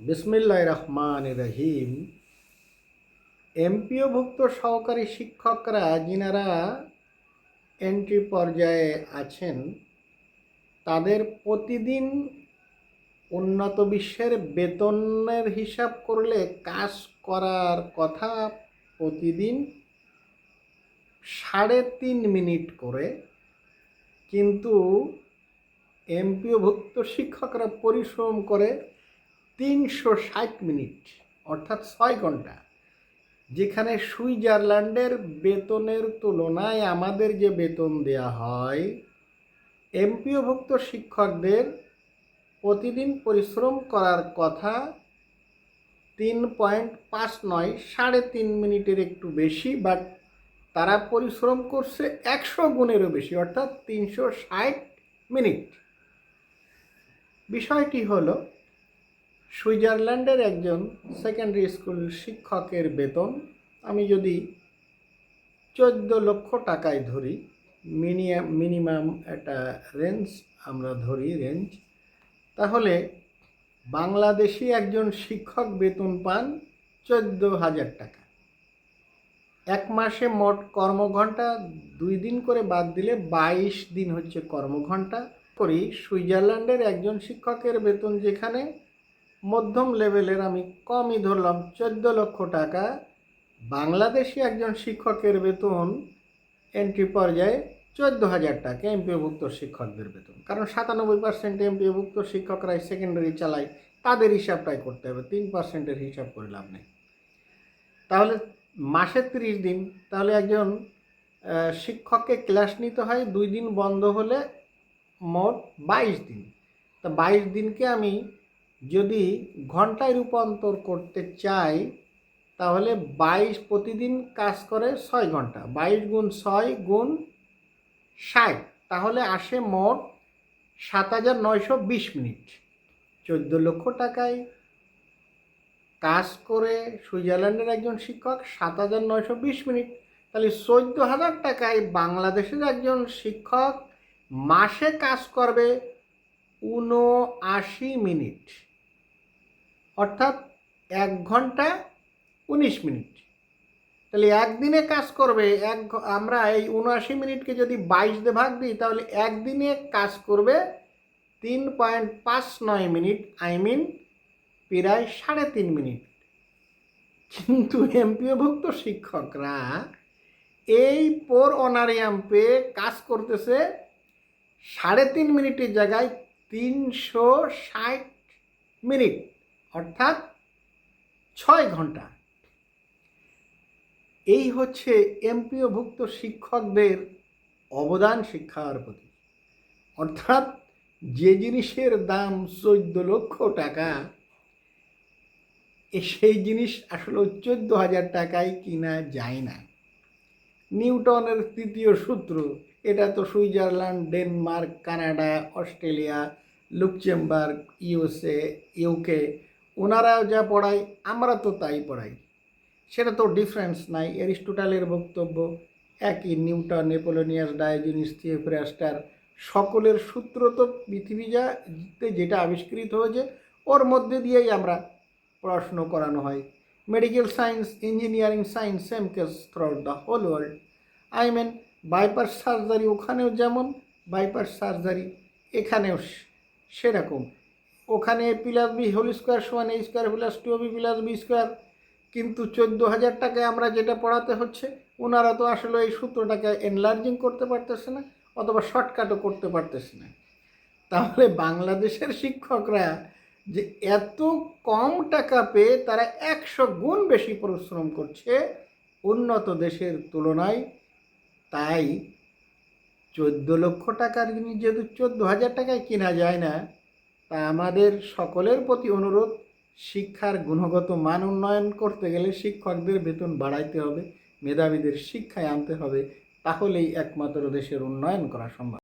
বিসমিল্লাহির রহমানির রহিম। এমপিওভুক্ত সহকারী শিক্ষকরা যিনারা এন্ট্রি পর্যায়ে আছেন তাদের প্রতিদিন উন্নত বিশ্বের বেতনের হিসাব করলে কাজ করার কথা প্রতিদিন 3.5 মিনিট করে, কিন্তু এমপিওভুক্ত শিক্ষকরা পরিশ্রম করে 360 মিনিট অর্থাৎ 6 ঘন্টা। যেখানে সুইজারল্যান্ডের বেতনের তুলনায় আমাদের যে বেতন দেয়া হয়, এমপিওভুক্ত শিক্ষকদের প্রতিদিন পরিশ্রম করার কথা 3.5 3.5 মিনিটের একটু বেশি, বাট তারা পরিশ্রম করছে 100 গুণেরও বেশি অর্থাৎ 360 মিনিট। বিষয়টি হলো, সুইজারল্যান্ডের একজন সেকেন্ডারি স্কুল শিক্ষকের বেতন আমি যদি 14 লক্ষ টাকায় ধরি, মিনিমাম একটা রেঞ্জ আমরা ধরি তাহলে বাংলাদেশি একজন শিক্ষক বেতন পান 14,000 টাকা। এক মাসে মোট কর্মঘণ্টা 2 দিন করে বাদ দিলে 22 দিন হচ্ছে কর্মঘণ্টা করি। সুইজারল্যান্ডের একজন শিক্ষকের বেতন যেখানে মধ্যম লেভেলের, আমি কমই ধরলাম 14 লক্ষ টাকা, বাংলাদেশি একজন শিক্ষকের বেতন এন্ট্রি পর্যায়ে 14,000 টাকা এমপিওভুক্ত শিক্ষকদের বেতন। কারণ 97% এমপিওভুক্ত শিক্ষকরাই সেকেন্ডারি চালায়, তাদের হিসাবটাই করতে হবে, 3%-এর হিসাব করে লাভ নেই। তাহলে মাসে 30 দিন, তাহলে একজন শিক্ষককে ক্লাস নিতে হয় 2 দিন বন্ধ হলে মোট 22 দিন। তা 22 দিনকে আমি যদি ঘন্টায় রূপান্তর করতে চাই তাহলে 22 প্রতিদিন কাজ করে 6 ঘন্টা, 22 গুণ 6 গুণ 60, তাহলে আসে মোট 7,920 মিনিট। 14 লক্ষ টাকায় কাজ করে সুইজারল্যান্ডের একজন শিক্ষক 7,920 মিনিট, তাহলে 14,000 টাকায় বাংলাদেশের একজন শিক্ষক মাসে কাজ করবে 79 মিনিট অর্থাৎ 1 ঘন্টা 19 মিনিট। তাহলে একদিনে কাজ করবে আমরা এই 79 মিনিটকে যদি 22 দিয়ে ভাগ দিই তাহলে একদিনে কাজ করবে 3.59 মিনিট, প্রায় 3.5 মিনিট। কিন্তু এমপিওভুক্ত শিক্ষকরা এই পর অনারিয়াম পেয়ে কাজ করতেছে 3.5 মিনিটের জায়গায় 360 মিনিট অর্থাৎ 6 ঘন্টা। এই হচ্ছে এমপিওভুক্ত শিক্ষকদের অবদান শিক্ষার প্রতি। অর্থাৎ যে জিনিসের দাম 14 লক্ষ টাকা, সেই জিনিস আসলে 14,000 টাকায় কিনা যায় না। নিউটনের তৃতীয় সূত্র, এটা তো Switzerland, Denmark, Canada, Australia, Luxembourg, USA, UK, ওনারাও যা পড়ায় আমরা তো তাই পড়াই, সেটা তো ডিফারেন্স নাই। অ্যারিস্টটলের বক্তব্য একই, নিউটন, নেপোলিয়নিয়াস, ডায়োজেনিস, থিওফ্রাস্টার, সকলের সূত্র তো পৃথিবীতে যেটা আবিষ্কৃত হয়েছে ওর মধ্যে দিয়েই আমরা পড়াশুনো করানো হয়। Medical science, engineering science, same case throughout the whole world. Bypass surgery ওখানেও যেমন, বাইপাস সার্জারি এখানেও সেরকম। ওখানে A+B² সমান A² + 2AB+B², কিন্তু 14,000 টাকায় আমরা যেটা পড়াতে হচ্ছে, ওনারা তো আসলে এই সূত্রটাকে এনলার্জিং করতে পারতেছে না অথবা শর্টকাটও করতে পারতেছে না। তাহলে বাংলাদেশের শিক্ষকরা যে এত কম টাকা পেয়ে তারা 100 গুণ বেশি পরিশ্রম করছে উন্নত দেশের তুলনায়, তাই 14 লক্ষ টাকার জিনিস যেহেতু 14,000 টাকায় কেনা যায় না, তা আমাদের সকলের প্রতি অনুরোধ, শিক্ষার গুণগত মান উন্নয়ন করতে গেলে শিক্ষকদের বেতন বাড়াইতে হবে, মেধাবীদের শিক্ষায় আনতে হবে, তাহলেই একমাত্র দেশের উন্নয়ন করা সম্ভব।